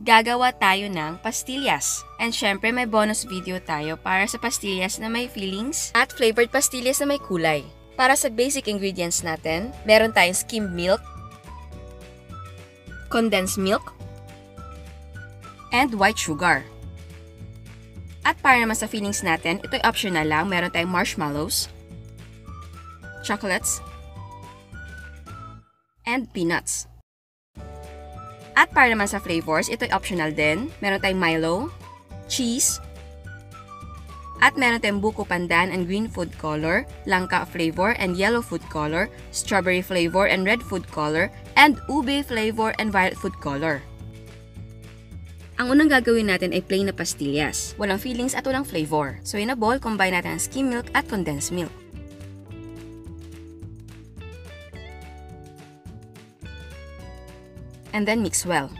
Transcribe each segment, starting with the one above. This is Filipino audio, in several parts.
gagawa tayo ng pastillas. And syempre may bonus video tayo para sa pastillas na may fillings at flavored pastillas na may kulay. Para sa basic ingredients natin, meron tayong skimmed milk, condensed milk, and white sugar. At para naman sa fillings natin, ito'y optional lang. Meron tayong marshmallows, chocolates, and peanuts. At para naman sa flavors, ito'y optional din. Meron tayong Milo, cheese, at meron tayong bukopandan and green food color, Langka flavor and yellow food color, strawberry flavor and red food color, and ube flavor and violet food color. Ang unang gagawin natin ay plain na pastillas. Walang fillings at walang flavor. So in a bowl, combine natin ang skim milk at condensed milk. And then mix well.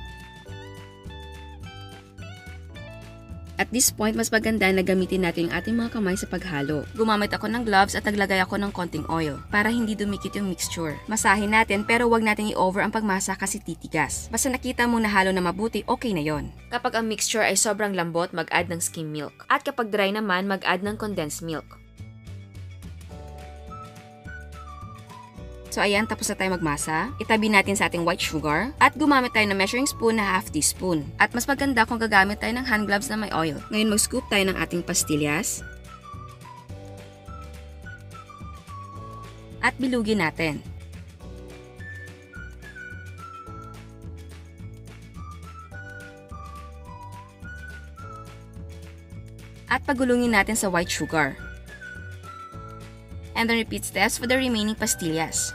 At this point, mas maganda na gamitin natin yung ating mga kamay sa paghalo. Gumamit ako ng gloves at naglagay ako ng konting oil para hindi dumikit yung mixture. Masahin natin pero wag natin i-over ang pagmasa kasi titigas. Basta nakita mong nahalo na mabuti, okay na yon. Kapag ang mixture ay sobrang lambot, mag-add ng skim milk. At kapag dry naman, mag-add ng condensed milk. So ayan, tapos na tayo magmasa. Itabi natin sa ating white sugar. At gumamit tayo ng measuring spoon na half teaspoon. At mas maganda kung gagamit tayo ng hand gloves na may oil. Ngayon mag-scoop tayo ng ating pastillas. At bilugin natin. At pagulungin natin sa white sugar. And then repeat steps for the remaining pastillas.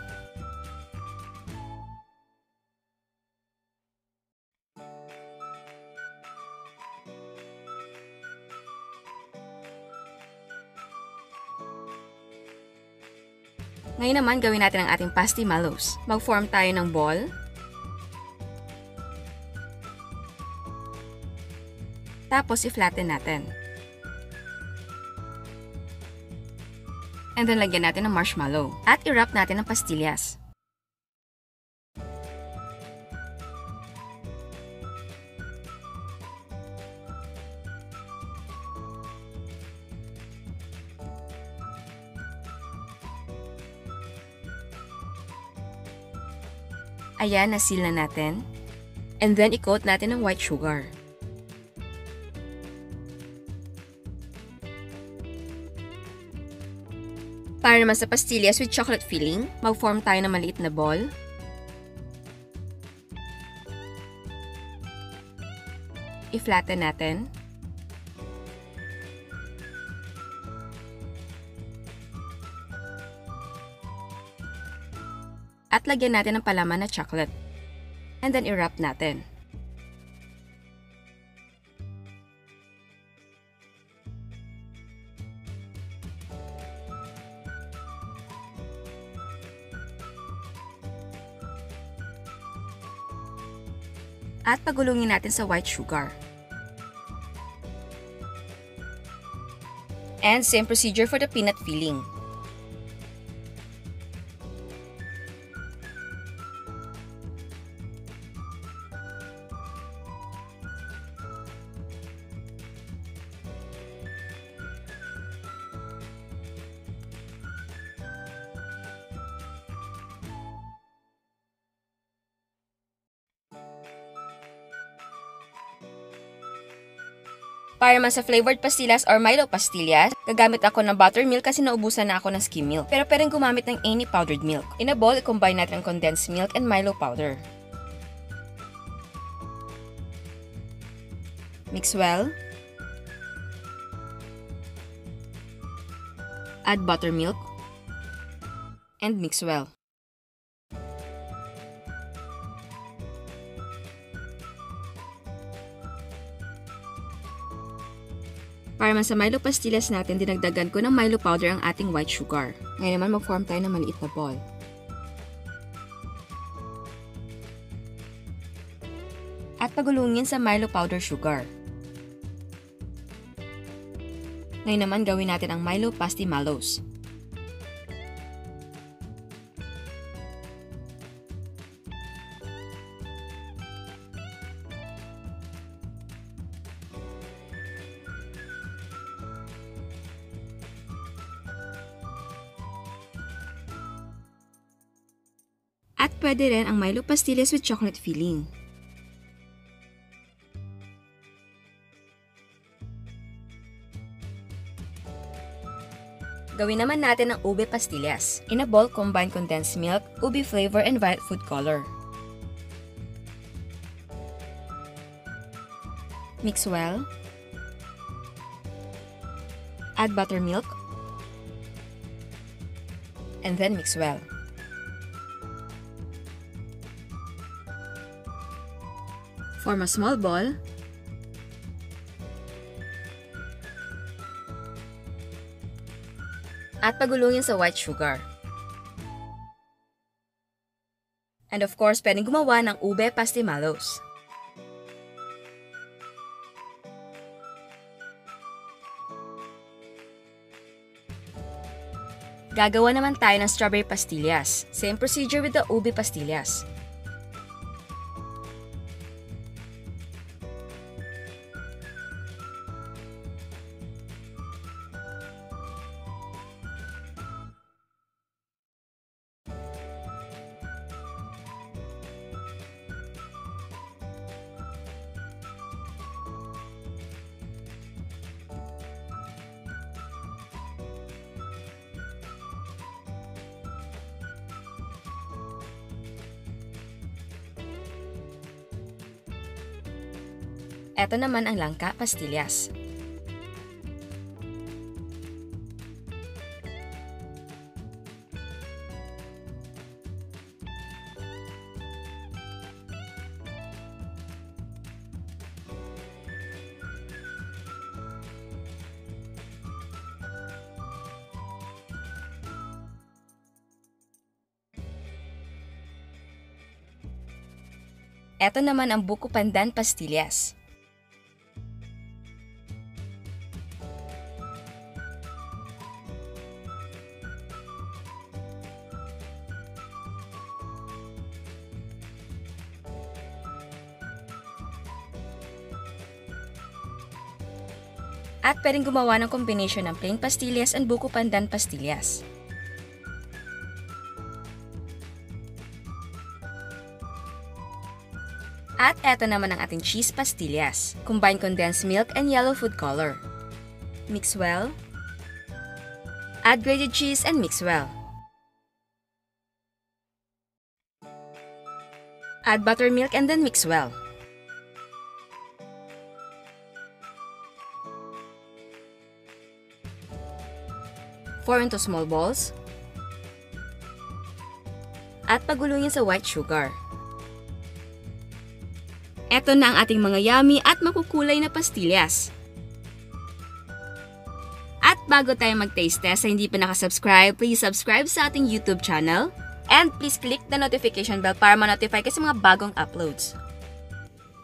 Ngayon naman, gawin natin ang ating pastimallows. Mag-form tayo ng ball. Tapos, i-flatten natin. And then, lagyan natin ng marshmallow. At i-wrap natin ng pastillas. Ayan, nasil na natin. And then, i-coat natin ng white sugar. Para naman sa pastillas with chocolate filling, mag-form tayo ng maliit na ball. I-flatten natin. At lagyan natin ng palaman na chocolate. And then i-wrap natin. At pagulungin natin sa white sugar. And same procedure for the peanut filling. Para naman sa flavored pastillas or Milo Pastillas, gagamit ako ng buttermilk kasi naubusan na ako ng skim milk. Pero pwedeng gumamit ng any powdered milk. In a bowl, i-combine natin ang condensed milk and Milo powder. Mix well. Add buttermilk. And mix well. Para man sa Milo Pastillas natin, dinagdagan ko ng Milo powder ang ating white sugar. Ngayon naman, mag-form tayo ng maliit na ball. At pagulungin sa Milo powder sugar. Ngayon naman, gawin natin ang Milo Pastimallows. At pwede rin ang Milo Pastillas with chocolate filling. Gawin naman natin ang ube pastillas. In a bowl, combine condensed milk, ube flavor, and violet food color. Mix well. Add buttermilk. And then mix well. Form a small ball. At pagulungin sa white sugar. And of course, pwedeng gumawa ng ube pastimallows. Gagawa naman tayo ng strawberry pastillas. Same procedure with the ube pastillas. Ito naman ang Langka Pastillas. Ito naman ang bukopandan pastillas. At pwedeng gumawa ng combination ng plain pastillas and bukopandan pastillas. At eto naman ang ating cheese pastillas. Combine condensed milk and yellow food color. Mix well. Add grated cheese and mix well. Add buttermilk and then mix well. Form into small balls. At pagulungin sa white sugar. Ito na ang ating mga yummy at makukulay na pastillas. At bago tayo mag-taste test, sa hindi pa nakasubscribe, please subscribe sa ating YouTube channel. And please click the notification bell para ma-notify ka sa mga bagong uploads.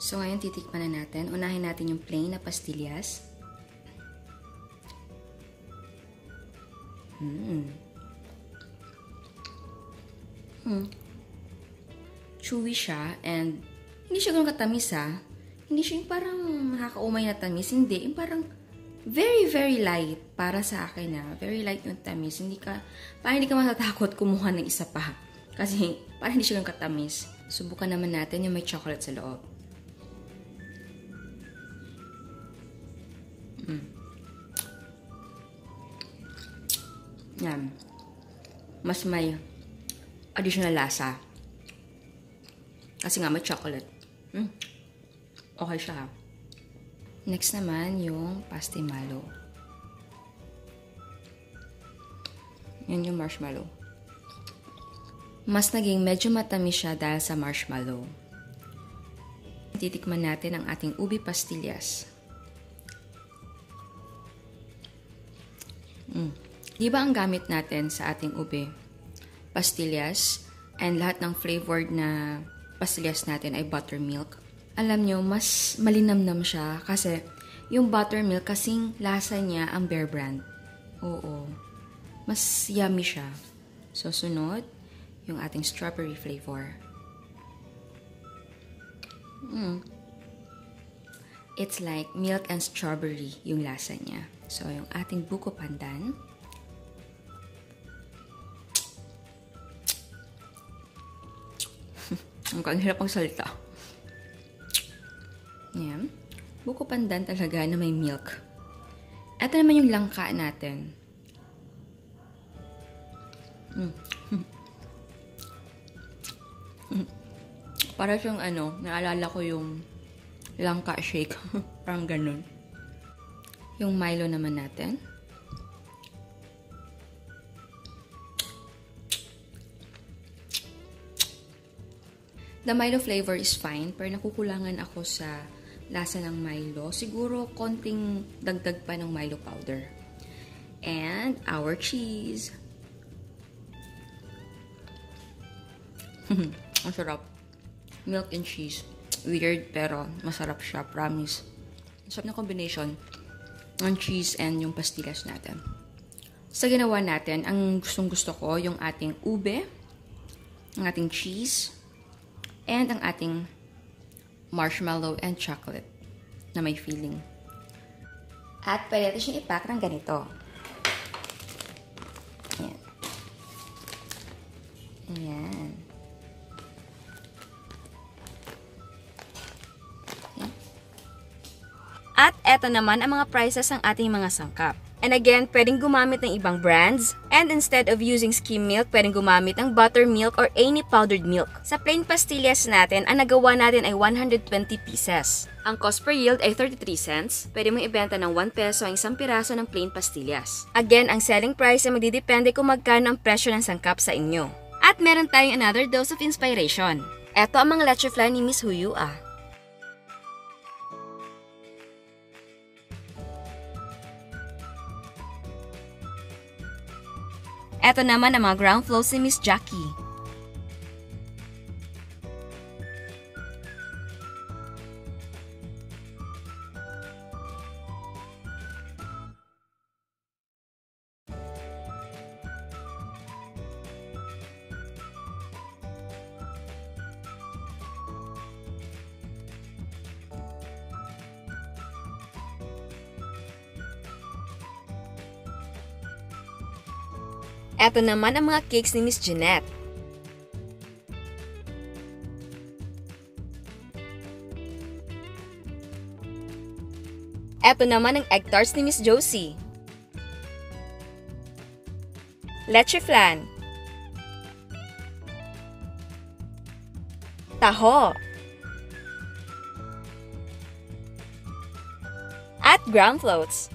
So ngayon titikman na natin. Unahin natin yung plain na pastillas. Chewy siya and hindi siya ganun katamis ha. Hindi siya yung parang nakakaumay na tamis. Hindi, yung parang very very light para sa akin na. Very light yung tamis. Parang hindi ka matatakot kumuha ng isa pa. Kasi parang hindi siya ganun katamis. Subukan naman natin yung may chocolate sa loob. Yan. Mas may additional lasa. Kasi nga may chocolate. Okay siya ha. Next naman yung pastimallow. Yan yung marshmallow. Mas naging medyo matamis siya dahil sa marshmallow. Titikman natin ang ating ube pastillas. Di ba ang gamit natin sa ating ube pastillas and lahat ng flavored na pastillas natin ay buttermilk? Alam nyo, mas malinamnam siya kasi yung buttermilk kasing lasa niya ang Bear Brand. Oo. Mas yummy siya. So, sunod, yung ating strawberry flavor. It's like milk and strawberry yung lasa niya. So, yung ating bukopandan. Ang hirap ang salita. Yan. Bukopandan talaga na may milk. Ito naman yung langka natin. Para siyang naalala ko yung langka shake. Parang ganun. Yung Milo naman natin. The Milo flavor is fine, pero nakukulangan ako sa lasa ng Milo. Siguro konting dagdag pa ng Milo powder. And our cheese. Ang sarap. Milk and cheese. Weird, pero masarap siya, promise. Masarap na combination ng cheese and yung pastillas natin. Sa ginawa natin, ang gustong-gusto ko, yung ating ube, ang ating cheese, and ang ating marshmallow and chocolate na may filling. At pwede natin siyang ipack ng ganito. Ayan. Ayan. Ayan. At eto naman ang mga prices ng ating mga sangkap. And again, pwedeng gumamit ng ibang brands. And instead of using skim milk, pwedeng gumamit ng buttermilk or any powdered milk. Sa plain pastillas natin, ang nagawa natin ay 120 pieces. Ang cost per yield ay 33 cents. Pwede mong ibenta ng 1 peso ang isang piraso ng plain pastillas. Again, ang selling price ay magdidepende kung magkano ang presyo ng sangkap sa inyo. At meron tayong another dose of inspiration. Ito ang mga leche flan ni Miss Huyua. Ito naman ang mga ground floats ni Miss Jackie. Ito naman ang mga cakes ni Miss Jeanette. Ito naman ang egg tarts ni Miss Josie. Leche flan. Taho. At ground floats.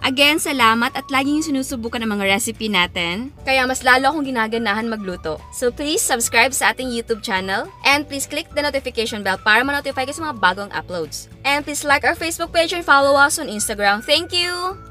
Again, salamat at lagi yung sinusubukan ng mga recipe natin. Kaya mas lalo akong ginaganahan magluto. So please subscribe sa ating YouTube channel and please click the notification bell para ma-notify kayo sa mga bagong uploads. And please like our Facebook page and follow us on Instagram. Thank you!